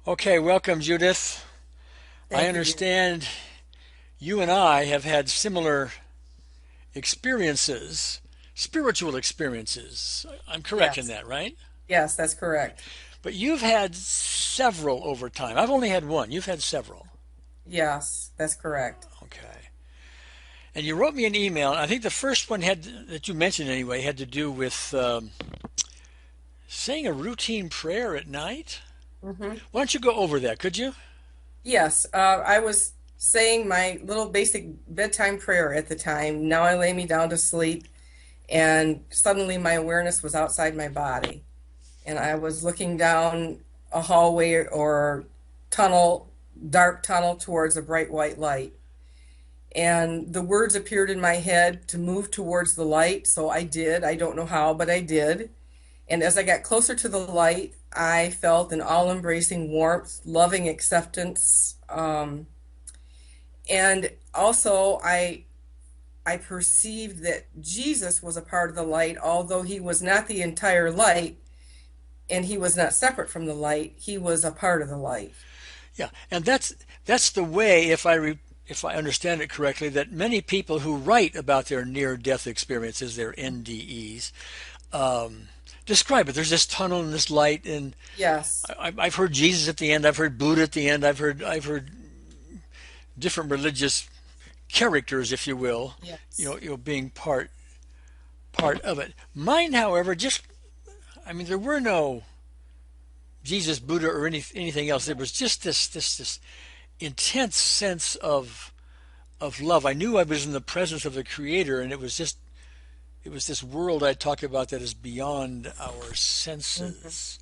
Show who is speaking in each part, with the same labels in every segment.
Speaker 1: Okay, welcome, Judith. I
Speaker 2: Thank you, dear.
Speaker 1: understand you and I have had similar experiences, spiritual experiences. I'm correct in
Speaker 2: Yes,
Speaker 1: that, right?
Speaker 2: yes, that's correct.
Speaker 1: But you've had several over time. I've only had one. You've had several.
Speaker 2: Yes, that's correct.
Speaker 1: Okay. And you wrote me an email. I think the first one had that you mentioned anyway had to do with saying a routine prayer at night.
Speaker 2: hmm
Speaker 1: Why don't you go over that, could you?
Speaker 2: Yes, I was saying my little basic bedtime prayer at the time. Now I lay me down to sleep, and suddenly my awareness was outside my body, and I was looking down a hallway or tunnel, dark tunnel towards a bright white light. And the words appeared in my head to move towards the light, so I did. I don't know how, but I did. And as I got closer to the light, I felt an all embracing warmth, loving acceptance. And also, I perceived that Jesus was a part of the light, although he was not the entire light and he was not separate from the light, he was a part of the light.
Speaker 1: Yeah, and that's the way, if I understand it correctly, that many people who write about their near-death experiences, their NDEs, describe it. There's this tunnel and this light, and
Speaker 2: Yes.
Speaker 1: I've heard Jesus at the end. I've heard Buddha at the end. I've heard different religious characters, if you will,
Speaker 2: Yes.
Speaker 1: being part of it. Mine, however, I mean, there were no Jesus, Buddha, or anything else. There was just this intense sense of love. I knew I was in the presence of the Creator, and it was this world I talk about that is beyond our
Speaker 2: hmm
Speaker 1: senses.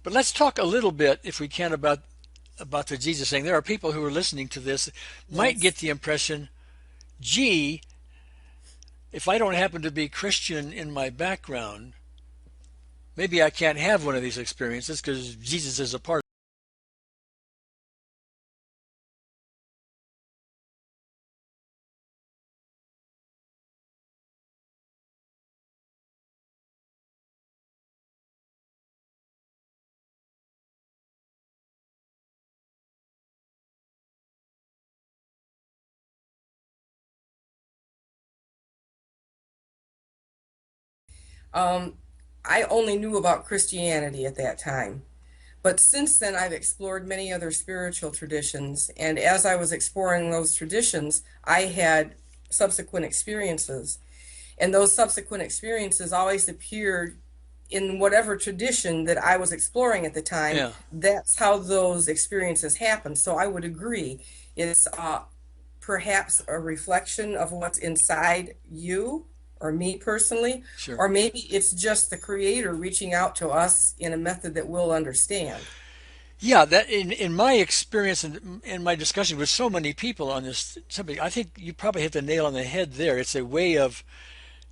Speaker 1: But let's talk a little bit, if we can, about the Jesus thing. There are people who are listening to this might
Speaker 2: Yes.
Speaker 1: get the impression, gee, if I don't happen to be Christian in my background, maybe I can't have one of these experiences because Jesus is a part.
Speaker 2: Um, I only knew about Christianity at that time. But since then, I've explored many other spiritual traditions. And as I was exploring those traditions, I had subsequent experiences. And those subsequent experiences always appeared in whatever tradition that I was exploring at the time.
Speaker 1: Yeah,
Speaker 2: That's how those experiences happen. So I would agree. It's perhaps a reflection of what's inside you or me personally,
Speaker 1: sure.
Speaker 2: or maybe it's just the creator reaching out to us in a method that we'll understand.
Speaker 1: Yeah, that in my experience and in my discussion with so many people on this subject, I think you probably hit the nail on the head there. It's a way of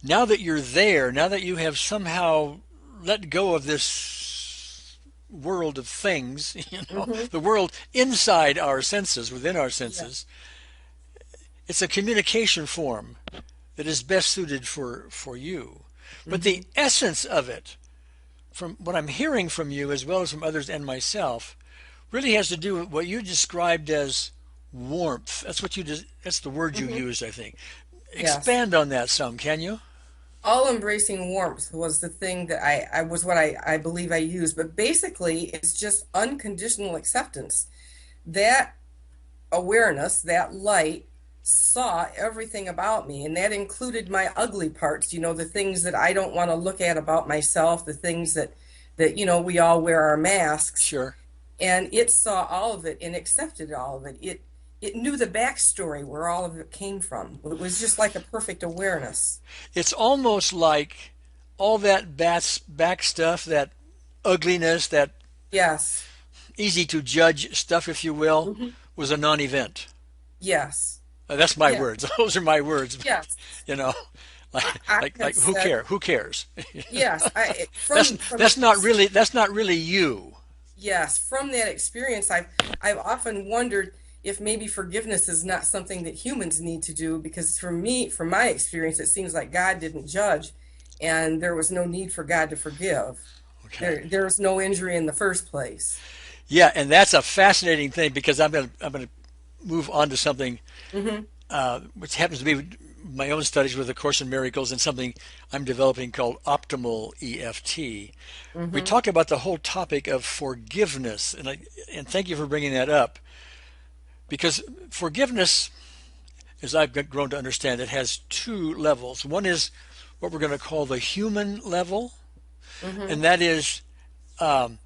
Speaker 1: now that you're there, now that you have somehow let go of this world of things,
Speaker 2: hmm
Speaker 1: the world inside our senses, within our
Speaker 2: Yeah.
Speaker 1: senses, it's a communication form that is best suited for you. But
Speaker 2: hmm
Speaker 1: the essence of it, from what I'm hearing from you as well as from others and myself, really has to do with what you described as warmth. That's the word you
Speaker 2: hmm
Speaker 1: used, I think.
Speaker 2: Yes.
Speaker 1: Expand on that some, can you?
Speaker 2: All embracing warmth was the thing that I was what I believe I used, but basically it's just unconditional acceptance. That awareness, that light saw everything about me, and that included my ugly parts, the things that I don't want to look at about myself, the things that we all wear our masks,
Speaker 1: Sure.
Speaker 2: and it saw all of it and accepted all of it. It knew the backstory where all of it came from. It was just like a perfect awareness.
Speaker 1: It's almost like all that back stuff, that ugliness, that
Speaker 2: Yes.
Speaker 1: easy to judge stuff, if you will,
Speaker 2: hmm
Speaker 1: was a non-event.
Speaker 2: Yes.
Speaker 1: That's my
Speaker 2: Yeah.
Speaker 1: words. Those are my words.
Speaker 2: Yes.
Speaker 1: You know, like
Speaker 2: I
Speaker 1: like
Speaker 2: have
Speaker 1: like who
Speaker 2: said
Speaker 1: care? Who cares?
Speaker 2: yes.
Speaker 1: that's
Speaker 2: From
Speaker 1: that's not really that's not really you.
Speaker 2: yes, from that experience, I've often wondered if maybe forgiveness is not something that humans need to do, because for me, from my experience, it seems like God didn't judge, and there was no need for God to forgive.
Speaker 1: Okay.
Speaker 2: There's no injury in the first place.
Speaker 1: Yeah, and that's a fascinating thing because I'm going to move on to something
Speaker 2: Mm-hmm.
Speaker 1: which happens to be my own studies with A Course in Miracles and something I'm developing called optimal EFT. We
Speaker 2: Mm-hmm.
Speaker 1: talk about the whole topic of forgiveness, and thank you for bringing that up because forgiveness, as I've grown to understand it, has two levels. One is what we're going to call the human level,
Speaker 2: Mm-hmm.
Speaker 1: and that is um,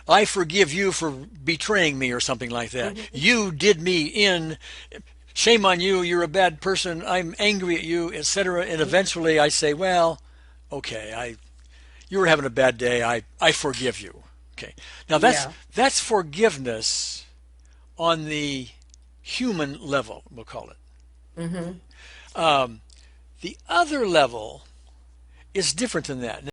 Speaker 1: I forgive you for betraying me or something like that.
Speaker 2: Mm-hmm.
Speaker 1: You did me in. Shame on you. You're a bad person. I'm angry at you, etc. And
Speaker 2: Mm-hmm.
Speaker 1: eventually I say, well, okay, you were having a bad day. I forgive you. Okay. Now
Speaker 2: Yeah.
Speaker 1: that's forgiveness on the human level, we'll call it.
Speaker 2: Mm-hmm.
Speaker 1: Um, the other level is different than that.